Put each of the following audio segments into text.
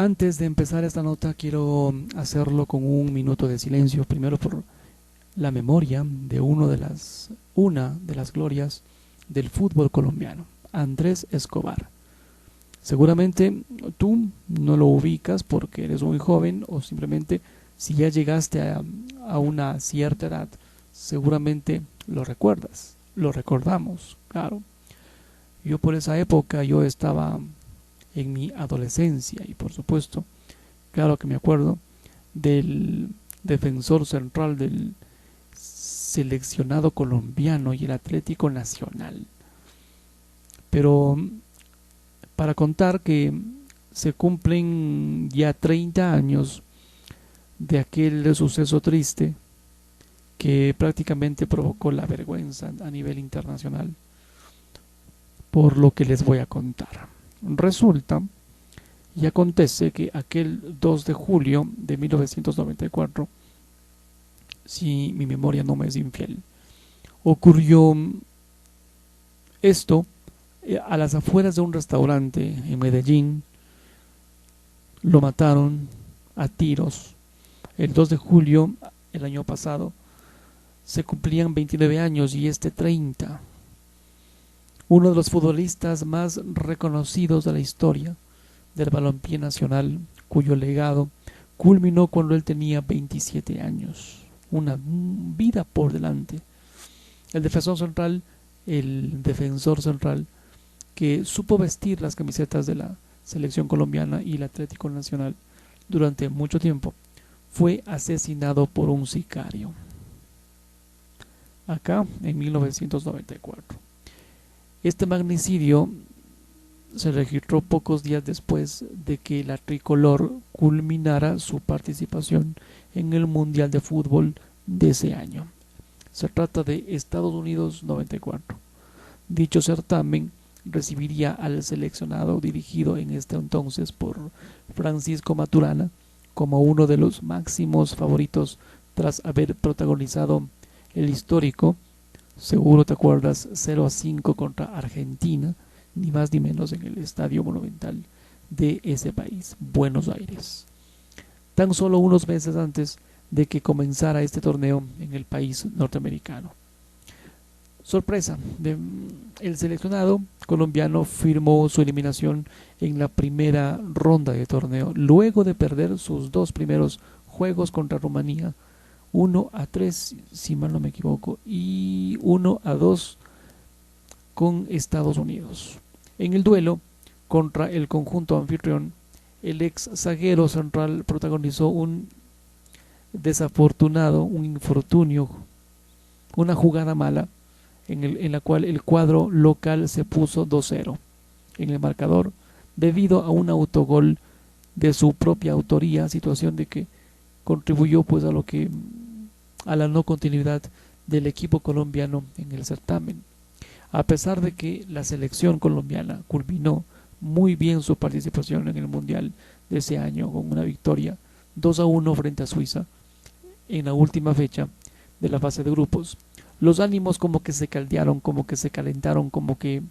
Antes de empezar esta nota quiero hacerlo con un minuto de silencio, primero por la memoria de una de las glorias del fútbol colombiano, Andrés Escobar. Seguramente tú no lo ubicas porque eres muy joven o simplemente si ya llegaste a una cierta edad, seguramente lo recuerdas, lo recordamos, claro. Yo por esa época yo estaba en mi adolescencia y por supuesto, claro que me acuerdo del defensor central del seleccionado colombiano y el Atlético Nacional. Pero para contar que se cumplen ya 30 años de aquel suceso triste que prácticamente provocó la vergüenza a nivel internacional por lo que les voy a contar. Resulta y acontece que aquel 2 de julio de 1994, si mi memoria no me es infiel, ocurrió esto a las afueras de un restaurante en Medellín. Lo mataron a tiros. El 2 de julio, el año pasado, se cumplían 29 años y este 30. Uno de los futbolistas más reconocidos de la historia del balompié nacional, cuyo legado culminó cuando él tenía 27 años. Una vida por delante. El defensor central que supo vestir las camisetas de la selección colombiana y el Atlético Nacional durante mucho tiempo, fue asesinado por un sicario. Acá en 1994. Este magnicidio se registró pocos días después de que la tricolor culminara su participación en el Mundial de Fútbol de ese año. Se trata de Estados Unidos 94. Dicho certamen recibiría al seleccionado dirigido en este entonces por Francisco Maturana como uno de los máximos favoritos tras haber protagonizado el histórico, seguro te acuerdas, 0-5 contra Argentina, ni más ni menos en el Estadio Monumental de ese país, Buenos Aires. Tan solo unos meses antes de que comenzara este torneo en el país norteamericano. Sorpresa, el seleccionado colombiano firmó su eliminación en la primera ronda de torneo, luego de perder sus dos primeros juegos contra Rumanía, 1-3, si mal no me equivoco, y 1-2 con Estados Unidos. En el duelo contra el conjunto anfitrión, el ex zaguero central protagonizó un desafortunado, un infortunio, una jugada mala en la cual el cuadro local se puso 2-0 en el marcador debido a un autogol de su propia autoría, situación de que contribuyó pues a la no continuidad del equipo colombiano en el certamen. A pesar de que la selección colombiana culminó muy bien su participación en el Mundial de ese año con una victoria 2-1 frente a Suiza en la última fecha de la fase de grupos, los ánimos como que se caldearon, como que se calentaron, como que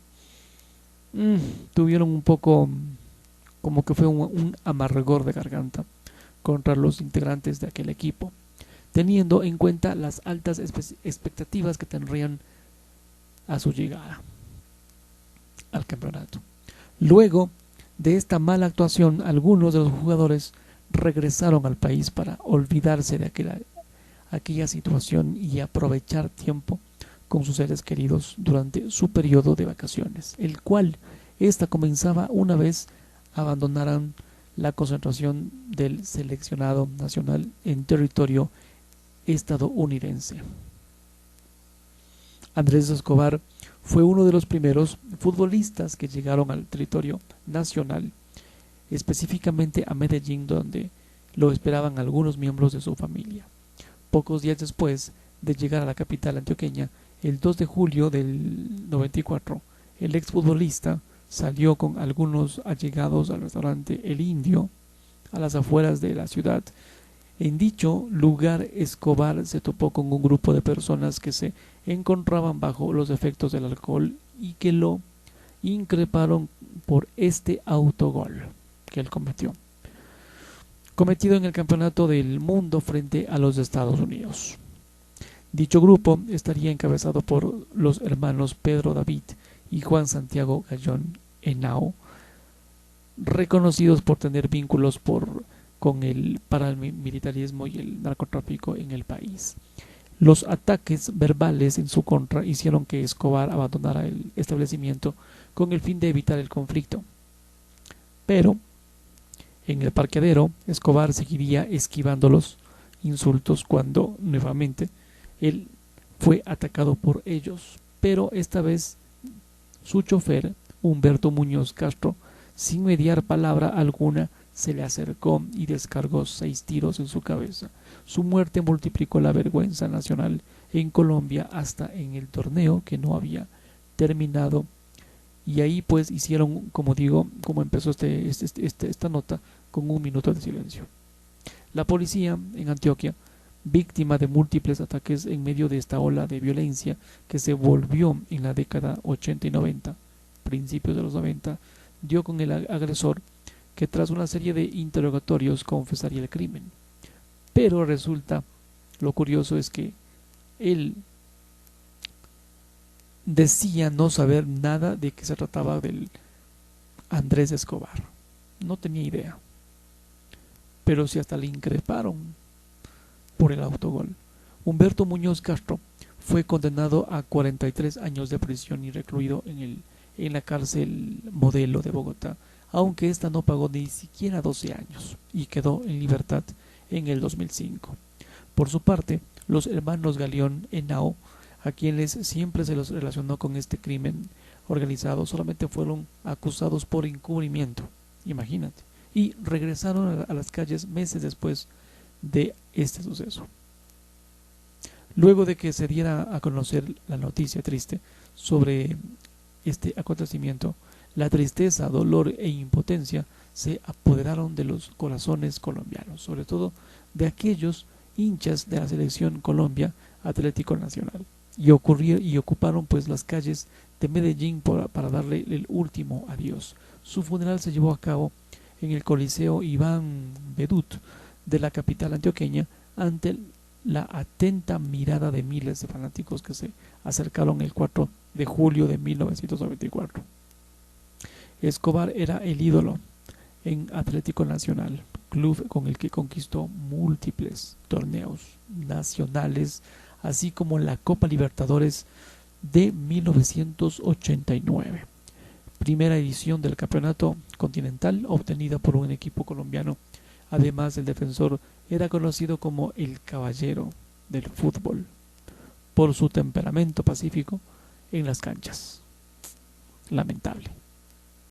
tuvieron un poco, como que fue un amargor de garganta contra los integrantes de aquel equipo, teniendo en cuenta las altas expectativas que tendrían a su llegada al campeonato. Luego de esta mala actuación, algunos de los jugadores regresaron al país para olvidarse de aquella situación y aprovechar tiempo con sus seres queridos durante su periodo de vacaciones, el cual esta comenzaba una vez abandonaran la concentración del seleccionado nacional en territorio estadounidense. Andrés Escobar fue uno de los primeros futbolistas que llegaron al territorio nacional, específicamente a Medellín, donde lo esperaban algunos miembros de su familia. Pocos días después de llegar a la capital antioqueña, el 2 de julio del 94, el exfutbolista salió con algunos allegados al restaurante El Indio, a las afueras de la ciudad. En dicho lugar, Escobar se topó con un grupo de personas que se encontraban bajo los efectos del alcohol y que lo increparon por este autogol que él cometió. cometido en el Campeonato del Mundo frente a los Estados Unidos. Dicho grupo estaría encabezado por los hermanos Pedro David y Juan Santiago Gallón Henao, reconocidos por tener vínculos con el paramilitarismo y el narcotráfico en el país. Los ataques verbales en su contra hicieron que Escobar abandonara el establecimiento con el fin de evitar el conflicto. Pero en el parqueadero, Escobar seguiría esquivando los insultos cuando, nuevamente, él fue atacado por ellos. Pero esta vez su chofer, Humberto Muñoz Castro, sin mediar palabra alguna, se le acercó y descargó 6 tiros en su cabeza. Su muerte multiplicó la vergüenza nacional en Colombia hasta en el torneo, que no había terminado. Y ahí pues hicieron, como digo, como empezó esta nota, con 1 minuto de silencio. La policía en Antioquia, víctima de múltiples ataques en medio de esta ola de violencia que se volvió en la década 80 y 90, principios de los 90, dio con el agresor, que tras una serie de interrogatorios confesaría el crimen. Pero resulta, lo curioso es que él decía no saber nada de que se trataba del Andrés Escobar. No tenía idea. Pero si hasta le increparon por el autogol. Humberto Muñoz Castro fue condenado a 43 años de prisión y recluido en la cárcel Modelo de Bogotá, aunque ésta no pagó ni siquiera 12 años y quedó en libertad en el 2005. Por su parte, los hermanos Galeón Henao, a quienes siempre se los relacionó con este crimen organizado, solamente fueron acusados por encubrimiento, imagínate, y regresaron a las calles meses después de este suceso. Luego de que se diera a conocer la noticia triste sobre este acontecimiento, la tristeza, dolor e impotencia se apoderaron de los corazones colombianos, sobre todo de aquellos hinchas de la selección Colombia Atlético Nacional, y ocuparon pues las calles de Medellín para darle el último adiós. Su funeral se llevó a cabo en el Coliseo Iván Bedut de la capital antioqueña, ante la atenta mirada de miles de fanáticos que se acercaron el 4 de julio de 1994. Escobar era el ídolo en Atlético Nacional, club con el que conquistó múltiples torneos nacionales, así como la Copa Libertadores de 1989, primera edición del campeonato continental obtenida por un equipo colombiano. Además, el defensor era conocido como el caballero del fútbol por su temperamento pacífico en las canchas. Lamentable.